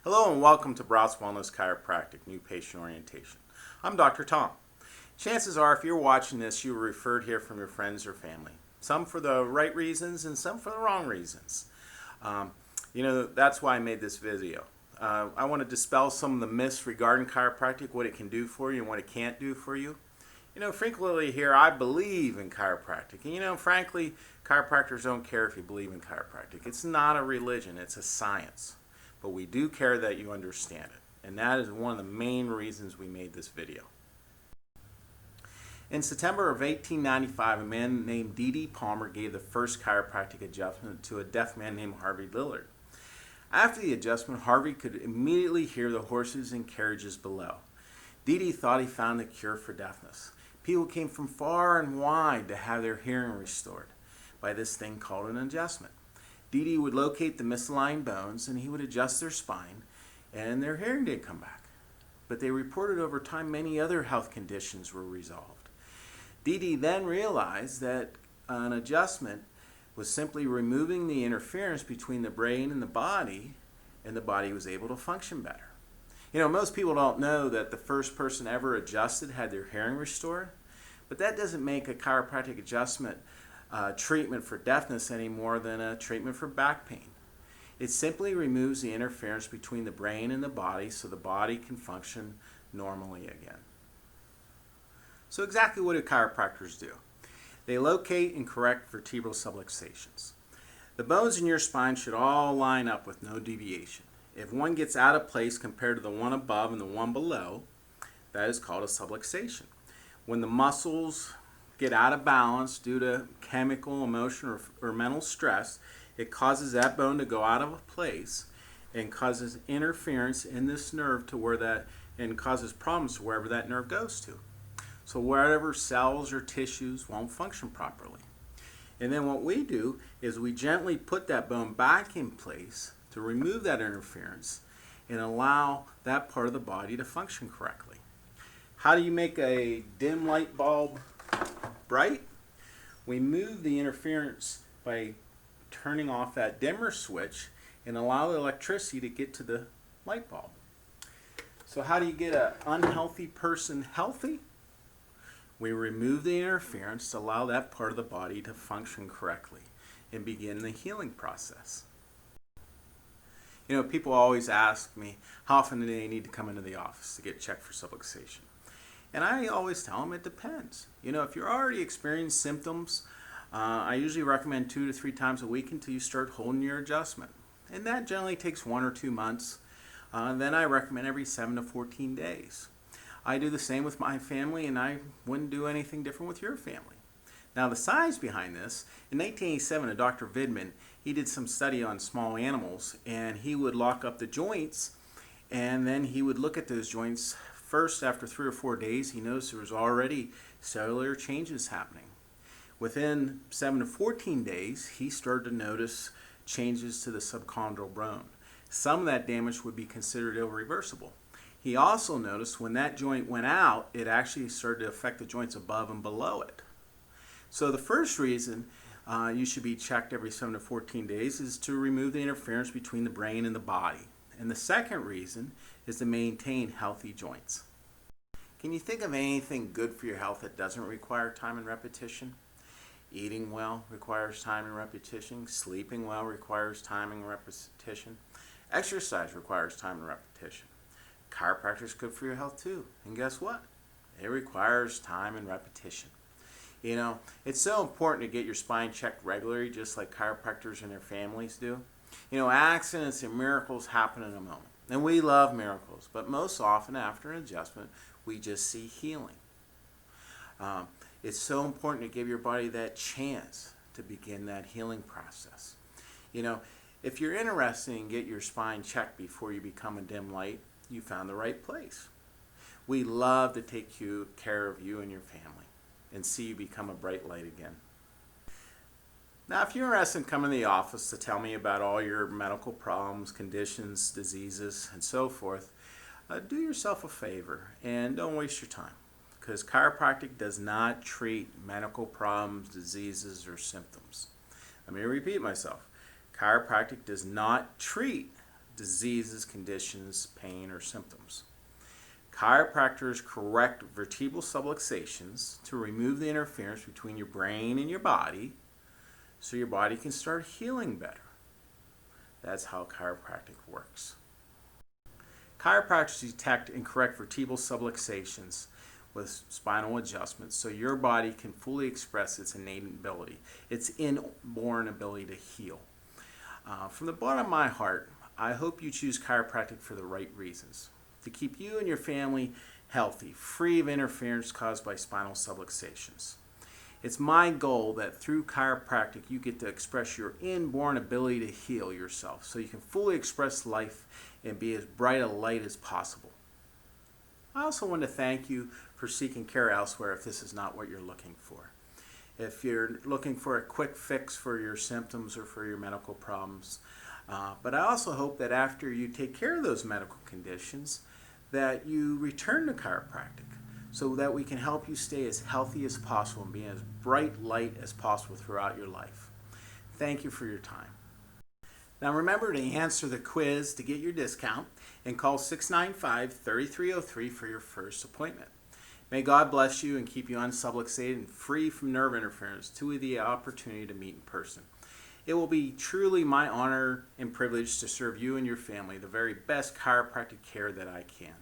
Hello and welcome to Brouse Wellness Chiropractic New Patient Orientation. I'm Dr. Tom. Chances are if you're watching this, you were referred here from your friends or family. Some for the right reasons and some for the wrong reasons. That's why I made this video. I want to dispel some of the myths regarding chiropractic, what it can do for you and what it can't do for you. Frequently here I believe in chiropractic. And frankly, chiropractors don't care if you believe in chiropractic. It's not a religion, it's a science. But we do care that you understand it. And that is one of the main reasons we made this video. In September of 1895, a man named D.D. Palmer gave the first chiropractic adjustment to a deaf man named Harvey Lillard. After the adjustment, Harvey could immediately hear the horses and carriages below. D.D. thought he found the cure for deafness. People came from far and wide to have their hearing restored by this thing called an adjustment. D.D. would locate the misaligned bones and he would adjust their spine and their hearing did come back. But they reported over time many other health conditions were resolved. D.D. then realized that an adjustment was simply removing the interference between the brain and the body was able to function better. Most people don't know that the first person ever adjusted had their hearing restored, but that doesn't make a chiropractic adjustment treatment for deafness any more than a treatment for back pain. It simply removes the interference between the brain and the body so the body can function normally again. So exactly what do chiropractors do? They locate and correct vertebral subluxations. The bones in your spine should all line up with no deviation. If one gets out of place compared to the one above and the one below, that is called a subluxation. When the muscles get out of balance due to chemical, emotional, or mental stress, it causes that bone to go out of place and causes interference in this nerve to and causes problems wherever that nerve goes to. So wherever cells or tissues won't function properly. And then what we do is we gently put that bone back in place to remove that interference and allow that part of the body to function correctly. How do you make a dim light bulb bright? We move the interference by turning off that dimmer switch and allow the electricity to get to the light bulb. So how do you get an unhealthy person healthy? We remove the interference to allow that part of the body to function correctly and begin the healing process. People always ask me, how often do they need to come into the office to get checked for subluxation? And I always tell them it depends. If you're already experiencing symptoms, I usually recommend 2 to 3 times a week until you start holding your adjustment. And that generally takes 1 or 2 months. Then I recommend every 7 to 14 days. I do the same with my family, and I wouldn't do anything different with your family. Now the science behind this, in 1987, a Dr. Vidman, he did some study on small animals, and he would lock up the joints, and then he would look at those joints. First, after 3 or 4 days, he noticed there was already cellular changes happening. Within 7 to 14 days, he started to notice changes to the subchondral bone. Some of that damage would be considered irreversible. He also noticed when that joint went out, it actually started to affect the joints above and below it. So the first reason you should be checked every 7 to 14 days is to remove the interference between the brain and the body. And the second reason is to maintain healthy joints. Can you think of anything good for your health that doesn't require time and repetition? Eating well requires time and repetition. Sleeping well requires time and repetition. Exercise requires time and repetition. Chiropractic is good for your health too. And guess what? It requires time and repetition. It's so important to get your spine checked regularly, just like chiropractors and their families do. Accidents and miracles happen in a moment. And we love miracles, but most often after an adjustment, we just see healing. It's so important to give your body that chance to begin that healing process. If you're interested in get your spine checked before you become a dim light, you found the right place. We love to take care of you and your family and see you become a bright light again. Now, if you're interested in coming to the office to tell me about all your medical problems, conditions, diseases, and so forth, do yourself a favor and don't waste your time, because chiropractic does not treat medical problems, diseases, or symptoms. Let me repeat myself. Chiropractic does not treat diseases, conditions, pain, or symptoms. Chiropractors correct vertebral subluxations to remove the interference between your brain and your body so your body can start healing better. That's how chiropractic works. Chiropractors detect and correct vertebral subluxations with spinal adjustments so your body can fully express its innate ability, its inborn ability to heal. From the bottom of my heart, I hope you choose chiropractic for the right reasons. To keep you and your family healthy, free of interference caused by spinal subluxations. It's my goal that through chiropractic you get to express your inborn ability to heal yourself so you can fully express life and be as bright a light as possible. I also want to thank you for seeking care elsewhere if this is not what you're looking for. If you're looking for a quick fix for your symptoms or for your medical problems, but I also hope that after you take care of those medical conditions, that you return to chiropractic so that we can help you stay as healthy as possible and be as bright light as possible throughout your life. Thank you for your time. Now remember to answer the quiz to get your discount and call 695-3303 for your first appointment. May God bless you and keep you unsubluxated and free from nerve interference to the opportunity to meet in person. It will be truly my honor and privilege to serve you and your family the very best chiropractic care that I can.